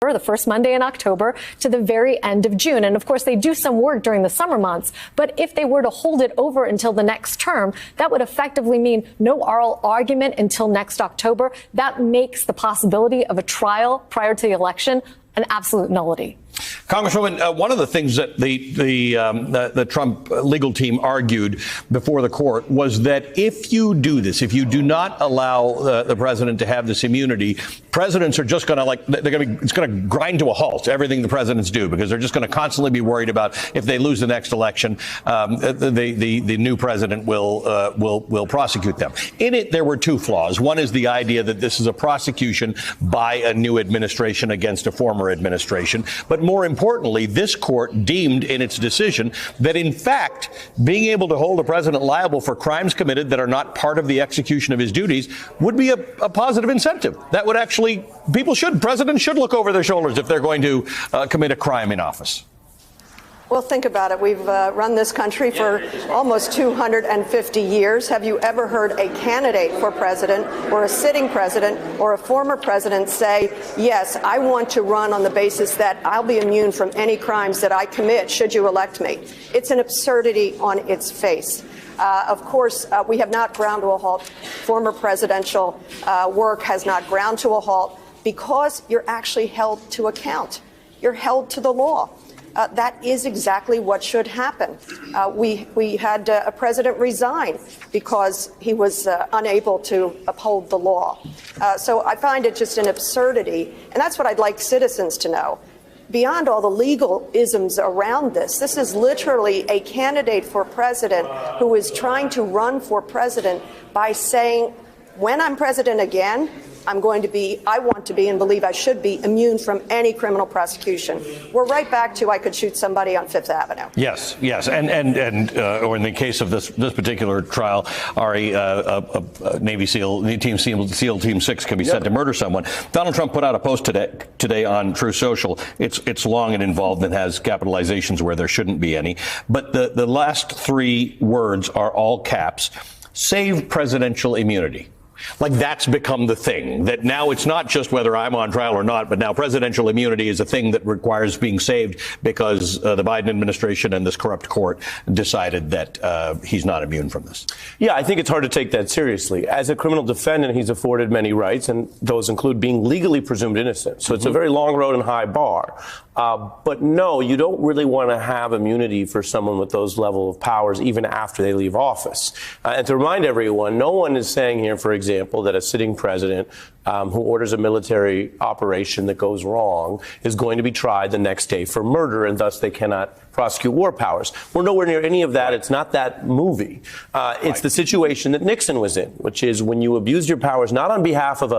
October, the first Monday in October, to the very end of June. And of course, they do some work during the summer months. But if they were to hold it over until the next term, that would effectively mean no oral argument until next October. That makes the possibility of a trial prior to the election an absolute nullity. Congresswoman, one of the things that the Trump legal team argued before the court was that if you do this, if you do not allow the president to have this immunity, presidents are just going to it's going to grind to a halt everything the presidents do, because they're just going to constantly be worried about if they lose the next election, the new president will prosecute them. In it, there were two flaws. One is the idea that this is a prosecution by a new administration against a former administration. But more importantly, this court deemed in its decision that, in fact, being able to hold a president liable for crimes committed that are not part of the execution of his duties would be a positive incentive. That would actually, presidents should look over their shoulders if they're going to commit a crime in office. Well, think about it. We've run this country for almost 250 years. Have you ever heard a candidate for president or a sitting president or a former president say, yes, I want to run on the basis that I'll be immune from any crimes that I commit should you elect me? It's an absurdity on its face. Of course, we have not ground to a halt. Former presidential work has not ground to a halt because you're actually held to account. You're held to the law. That is exactly what should happen. We had a president resign because he was unable to uphold the law. So I find it just an absurdity. And that's what I'd like citizens to know. Beyond all the legal isms around this is literally a candidate for president who is trying to run for president by saying, when I'm president again, I want to be and believe I should be immune from any criminal prosecution. We're right back to I could shoot somebody on Fifth Avenue. Yes. Or in the case of this particular trial, Ari, Navy SEAL, SEAL Team 6 can be sent to murder someone. Donald Trump put out a post today on Truth Social. It's long and involved and has capitalizations where there shouldn't be any. But the last three words are all caps. Save presidential immunity. Like, that's become the thing, that now it's not just whether I'm on trial or not, but now presidential immunity is a thing that requires being saved because the Biden administration and this corrupt court decided that he's not immune from this. Yeah, I think it's hard to take that seriously. As a criminal defendant, he's afforded many rights, and those include being legally presumed innocent. So it's a very long road and high bar. But no, you don't really want to have immunity for someone with those level of powers even after they leave office. And to remind everyone, no one is saying here, for example, that a sitting president who orders a military operation that goes wrong is going to be tried the next day for murder, and thus they cannot prosecute war powers. We're nowhere near any of that. It's not that movie. It's the situation that Nixon was in, which is when you abuse your powers not on behalf of a